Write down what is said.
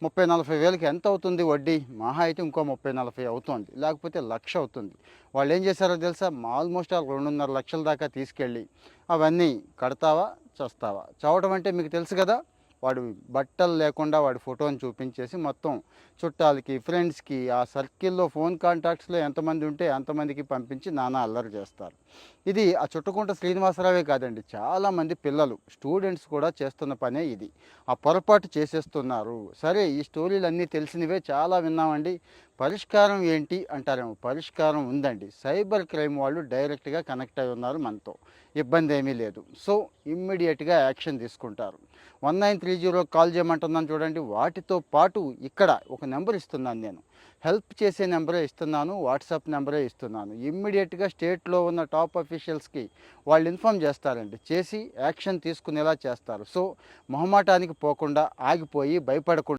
30-40 వేలకి ఎంత అవుతుంది వడ్డీ? మహా అయితే ఇంకో 30-40 అవుతుంది. లేకపోతే 1,00,000 అవుతుంది. వాళ్ళు ఏం చేశారో తెలుసా? ఆల్మోస్ట్ 2.5 లక్షల దాకా తీసుకెళ్ళి అవన్నీ కడతావా? చస్తావా? చావడం అంటే మీకు తెలుసు కదా! వాడు బట్టలు లేకుండా వాడి ఫోటోని చూపించేసి మొత్తం చుట్టాలకి, ఫ్రెండ్స్‌కి, ఆ సర్కిల్‌లో ఫోన్ కాంటాక్ట్స్‌లో ఎంతమంది ఉంటే అంతమందికి పంపించి నానా అల్లరి చేస్తారు. ఇది ఆ చుట్టుకుంట శ్రీనివాసరావే కాదండి. చాలామంది పిల్లలు, స్టూడెంట్స్ కూడా చేస్తున్న పనే ఇది. ఆ పొరపాటు చేసేస్తున్నారు. సరే ఈ స్టోరీలన్నీ తెలిసినవే చాలా విన్నామండి. పరిష్కారం ఏంటి అంటారేమో. పరిష్కారం ఉందండి. సైబర్ క్రైమ్ వాళ్ళు డైరెక్ట్‌గా కనెక్ట్ అయి ఉన్నారు మనతో. ఇబ్బందేమీ లేదు. సో, ఇమ్మీడియేట్‌గా యాక్షన్ తీసుకుంటారు. 1930 కాల్ చేయమంటున్నాను చూడండి. వాటితో పాటు ఇక్కడ ఒక నెంబర్ ఇస్తున్నాను నేను. హెల్ప్ చేసే నెంబరే ఇస్తున్నాను. వాట్సాప్ నెంబరే ఇస్తున్నాను. ఇమ్మీడియేట్‌గా స్టేట్‌లో ఉన్న టాప్ అఫీషియల్స్‌కి వాళ్ళు ఇన్ఫార్మ్ చేస్తారండి. చేసి యాక్షన్ తీసుకునేలా చేస్తారు. సో, మొహమాటానికి పోకుండా, ఆగిపోయి, భయపడకుండా